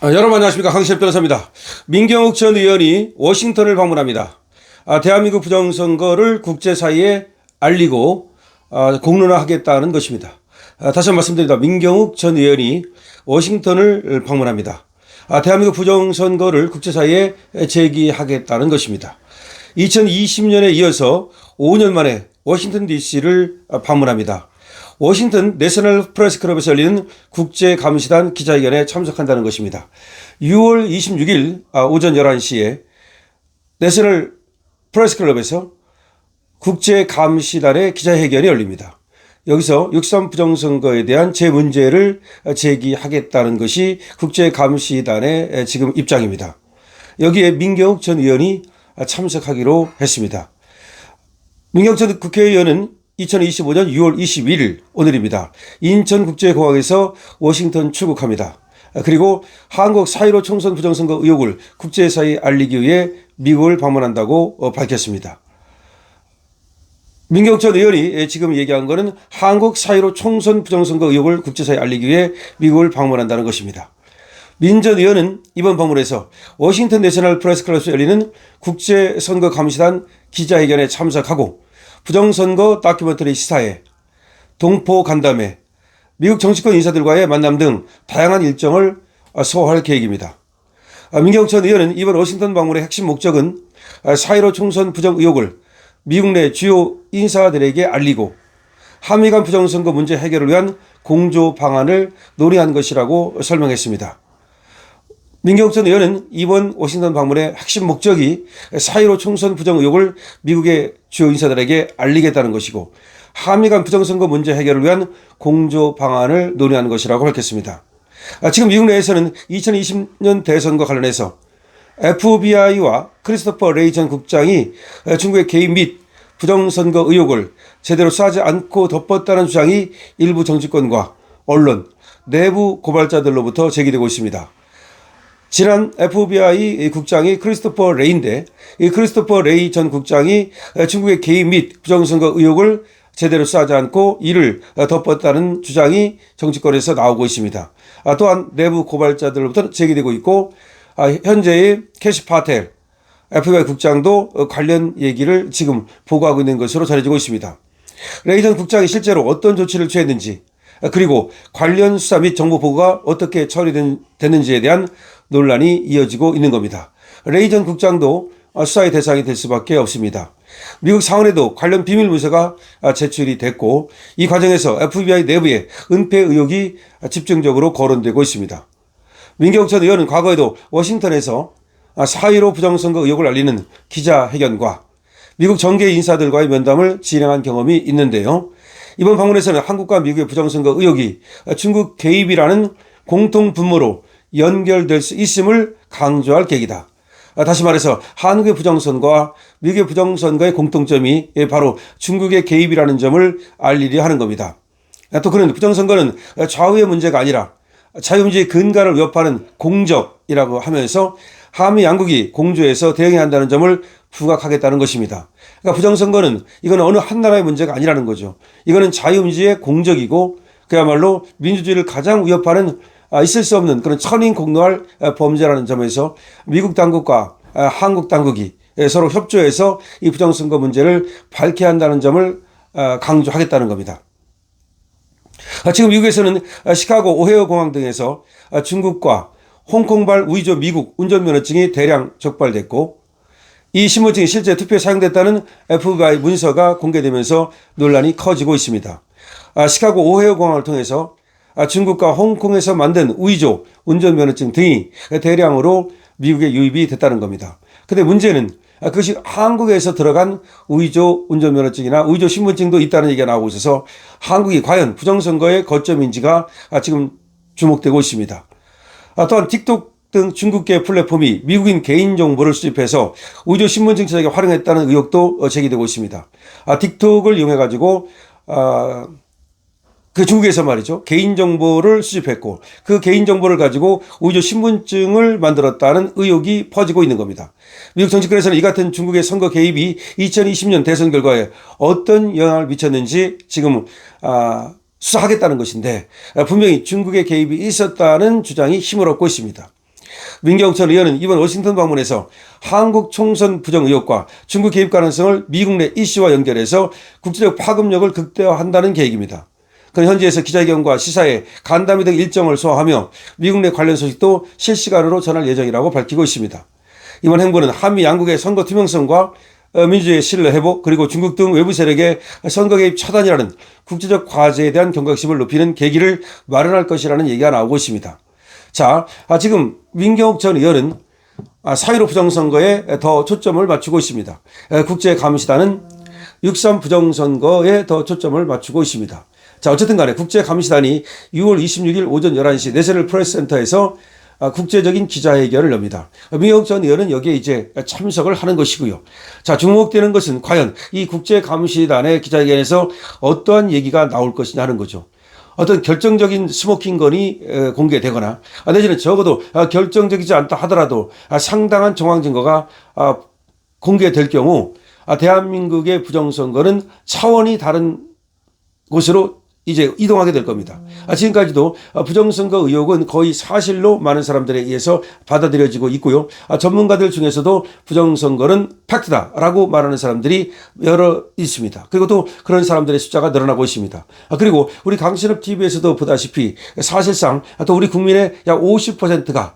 여러분 안녕하십니까. 강시엽 변호사입니다. 민경욱 전 의원이 워싱턴을 방문합니다. 대한민국 부정선거를 국제사회에 알리고 공론화하겠다는 것입니다. 다시 한번 말씀드립니다. 민경욱 전 의원이 워싱턴을 방문합니다. 대한민국 부정선거를 국제사회에 제기하겠다는 것입니다. 2020년에 이어서 5년 만에 워싱턴 DC를 방문합니다. 워싱턴 내셔널 프레스 클럽에서 열리는 국제감시단 기자회견에 참석한다는 것입니다. 6월 26일 오전 11시에 내셔널 프레스 클럽에서 국제감시단의 기자회견이 열립니다. 여기서 6.3 부정선거에 대한 제 문제를 제기하겠다는 것이 국제감시단의 지금 입장입니다. 여기에 민경욱 전 의원이 참석하기로 했습니다. 민경욱 전 국회의원은 2025년 6월 21일 오늘입니다. 인천국제공항에서 워싱턴 출국합니다. 그리고 한국 4.15 총선 부정선거 의혹을 국제사회에 알리기 위해 미국을 방문한다고 밝혔습니다. 민경욱 전 의원이 지금 얘기한 것은 한국 4.15 총선 부정선거 의혹을 국제사회에 알리기 위해 미국을 방문한다는 것입니다. 민 전 의원은 이번 방문에서 워싱턴 내셔널 프레스 클럽에서 열리는 국제선거감시단 기자회견에 참석하고 부정선거 다큐멘터리 시사회, 동포 간담회, 미국 정치권 인사들과의 만남 등 다양한 일정을 소화할 계획입니다. 민경욱 전 의원은 이번 워싱턴 방문의 핵심 목적은 4.15 총선 부정 의혹을 미국 내 주요 인사들에게 알리고 한미 간 부정선거 문제 해결을 위한 공조 방안을 논의한 것이라고 설명했습니다. 민경욱 전 의원은 이번 워싱턴 방문의 핵심 목적이 4.15 총선 부정 의혹을 미국의 주요 인사들에게 알리겠다는 것이고 한미 간 부정선거 문제 해결을 위한 공조 방안을 논의하는 것이라고 밝혔습니다. 지금 미국 내에서는 2020년 대선과 관련해서 FBI와 크리스토퍼 레이 전 국장이 중국의 개입 및 부정선거 의혹을 제대로 수사하지 않고 덮었다는 주장이 일부 정치권과 언론, 내부 고발자들로부터 제기되고 있습니다. 지난 FBI 국장이 크리스토퍼 레이인데 이 크리스토퍼 레이 전 국장이 중국의 개입 및 부정선거 의혹을 제대로 수사하지 않고 이를 덮었다는 주장이 정치권에서 나오고 있습니다. 또한 내부 고발자들로부터 제기되고 있고 현재의 캐시 파텔 FBI 국장도 관련 얘기를 지금 보고하고 있는 것으로 전해지고 있습니다. 레이 전 국장이 실제로 어떤 조치를 취했는지 그리고 관련 수사 및 정보 보고가 어떻게 처리됐는지에 대한 논란이 이어지고 있는 겁니다. 레이 전 국장도 수사의 대상이 될 수밖에 없습니다. 미국 상원에도 관련 비밀 문서가 제출이 됐고 이 과정에서 FBI 내부에 은폐 의혹이 집중적으로 거론되고 있습니다. 민경욱 전 의원은 과거에도 워싱턴에서 4.15 부정선거 의혹을 알리는 기자회견과 미국 정계 인사들과의 면담을 진행한 경험이 있는데요. 이번 방문에서는 한국과 미국의 부정선거 의혹이 중국 개입이라는 공통 분모로 연결될 수 있음을 강조할 계기다. 다시 말해서 한국의 부정선거와 미국의 부정선거의 공통점이 바로 중국의 개입이라는 점을 알리려 하는 겁니다. 또 그는 부정선거는 좌우의 문제가 아니라 자유민주의 근간을 위협하는 공적이라고 하면서 한미 양국이 공조해서 대응해야 한다는 점을 부각하겠다는 것입니다. 그러니까 부정선거는 이건 어느 한 나라의 문제가 아니라는 거죠. 이거는 자유민주의 공적이고 그야말로 민주주의를 가장 위협하는 있을 수 없는 그런 천인공노할 범죄라는 점에서 미국 당국과 한국 당국이 서로 협조해서 이 부정선거 문제를 밝혀야 한다는 점을 강조하겠다는 겁니다. 지금 미국에서는 시카고 오헤어 공항 등에서 중국과 홍콩발 우이조 미국 운전면허증이 대량 적발됐고 이 신분증이 실제 투표에 사용됐다는 FBI 문서가 공개되면서 논란이 커지고 있습니다. 시카고 오헤어 공항을 통해서 중국과 홍콩에서 만든 우이조 운전면허증 등이 대량으로 미국에 유입이 됐다는 겁니다. 근데 문제는 그것이 한국에서 들어간 우이조 운전면허증이나 우이조 신분증도 있다는 얘기가 나오고 있어서 한국이 과연 부정선거의 거점인지가 지금 주목되고 있습니다. 또한 틱톡 등 중국계 플랫폼이 미국인 개인정보를 수집해서 우이조 신분증 제작에 활용했다는 의혹도 제기되고 있습니다. 틱톡을 이용해가지고 그 중국에서 말이죠. 개인정보를 수집했고 그 개인정보를 가지고 우이조 신분증을 만들었다는 의혹이 퍼지고 있는 겁니다. 미국 정치권에서는 이 같은 중국의 선거 개입이 2020년 대선 결과에 어떤 영향을 미쳤는지 지금 수사하겠다는 것인데 분명히 중국의 개입이 있었다는 주장이 힘을 얻고 있습니다. 민경욱 전 의원은 이번 워싱턴 방문에서 한국 총선 부정 의혹과 중국 개입 가능성을 미국 내 이슈와 연결해서 국제적 파급력을 극대화한다는 계획입니다. 그는 현지에서 기자회견과 시사회, 간담회 등 일정을 소화하며 미국 내 관련 소식도 실시간으로 전할 예정이라고 밝히고 있습니다. 이번 행보는 한미 양국의 선거 투명성과 민주주의의 신뢰 회복, 그리고 중국 등 외부 세력의 선거 개입 차단이라는 국제적 과제에 대한 경각심을 높이는 계기를 마련할 것이라는 얘기가 나오고 있습니다. 자, 지금 민경욱 전 의원은 4.15 부정선거에 더 초점을 맞추고 있습니다. 국제감시단은 6.3 부정선거에 더 초점을 맞추고 있습니다. 자, 어쨌든 간에 국제감시단이 6월 26일 오전 11시 내셔널 프레스센터에서 국제적인 기자회견을 엽니다. 민경욱 전 의원은 여기에 이제 참석을 하는 것이고요. 자, 주목되는 것은 과연 이 국제감시단의 기자회견에서 어떠한 얘기가 나올 것이냐 하는 거죠. 어떤 결정적인 스모킹건이 공개되거나 내지는 적어도 결정적이지 않다 하더라도 상당한 정황 증거가 공개될 경우 대한민국의 부정선거는 차원이 다른 곳으로 이제 이동하게 될 겁니다. 지금까지도 부정선거 의혹은 거의 사실로 많은 사람들에 의해서 받아들여지고 있고요. 전문가들 중에서도 부정선거는 팩트다라고 말하는 사람들이 여러 있습니다. 그리고 또 그런 사람들의 숫자가 늘어나고 있습니다. 그리고 우리 강신업 TV에서도 보다시피 사실상 또 우리 국민의 약 50%가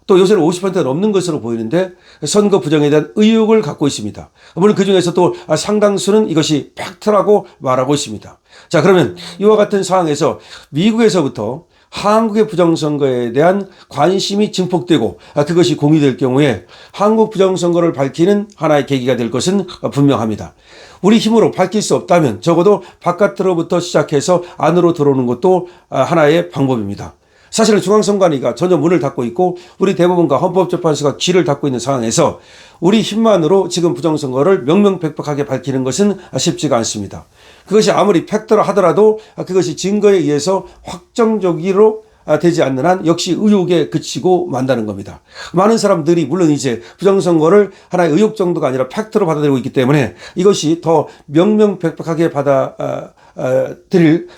또 요새는 50%가 넘는 것으로 보이는데 선거 부정에 대한 의혹을 갖고 있습니다. 물론 그중에서 또 상당수는 이것이 팩트라고 말하고 있습니다. 자, 그러면 이와 같은 상황에서 미국에서부터 한국의 부정선거에 대한 관심이 증폭되고 그것이 공유될 경우에 한국 부정선거를 밝히는 하나의 계기가 될 것은 분명합니다. 우리 힘으로 밝힐 수 없다면 적어도 바깥으로부터 시작해서 안으로 들어오는 것도 하나의 방법입니다. 사실은 중앙선관위가 전혀 문을 닫고 있고 우리 대법원과 헌법재판소가 귀를 닫고 있는 상황에서 우리 힘만으로 지금 부정선거를 명명백백하게 밝히는 것은 쉽지가 않습니다. 그것이 아무리 팩트라 하더라도 그것이 증거에 의해서 확정적으로 되지 않는 한 역시 의혹에 그치고 만다는 겁니다. 많은 사람들이 물론 이제 부정선거를 하나의 의혹 정도가 아니라 팩트로 받아들이고 있기 때문에 이것이 더 명명백백하게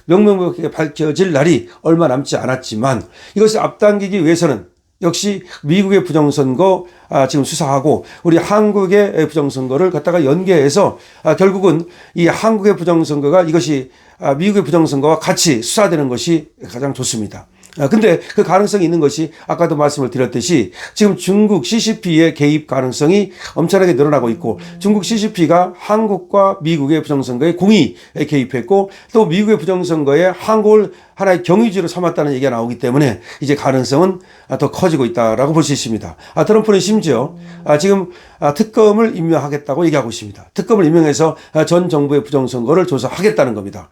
명명백백하게 밝혀질 날이 얼마 남지 않았지만 이것을 앞당기기 위해서는 역시 미국의 부정선거 지금 수사하고 우리 한국의 부정선거를 갖다가 연계해서 결국은 이 한국의 부정선거가 이것이 미국의 부정선거와 같이 수사되는 것이 가장 좋습니다. 근데 그 가능성이 있는 것이 아까도 말씀을 드렸듯이 지금 중국 CCP의 개입 가능성이 엄청나게 늘어나고 있고 중국 CCP가 한국과 미국의 부정선거에 공히 개입했고 또 미국의 부정선거에 한국을 하나의 경유지로 삼았다는 얘기가 나오기 때문에 이제 가능성은 더 커지고 있다라고 볼 수 있습니다. 트럼프는 심지어 지금 특검을 임명하겠다고 얘기하고 있습니다. 특검을 임명해서 전 정부의 부정선거를 조사하겠다는 겁니다.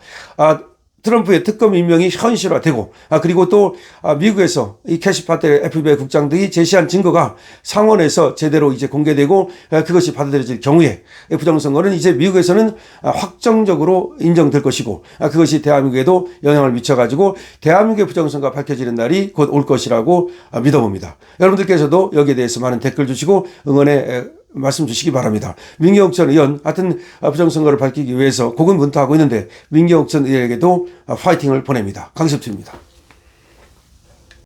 트럼프의 특검 임명이 현실화되고 그리고 또 미국에서 이 캐시 파텔 FBI 국장 등이 제시한 증거가 상원에서 제대로 이제 공개되고 그것이 받아들여질 경우에 부정선거는 이제 미국에서는 확정적으로 인정될 것이고 그것이 대한민국에도 영향을 미쳐가지고 대한민국의 부정선거가 밝혀지는 날이 곧 올 것이라고 믿어봅니다. 여러분들께서도 여기에 대해서 많은 댓글 주시고 응원의 말씀 주시기 바랍니다. 민경욱 전 의원 하여튼 부정선거를 밝히기 위해서 고군분투하고 있는데 민경욱 전 의원에게도 파이팅을 보냅니다. 강습투입니다.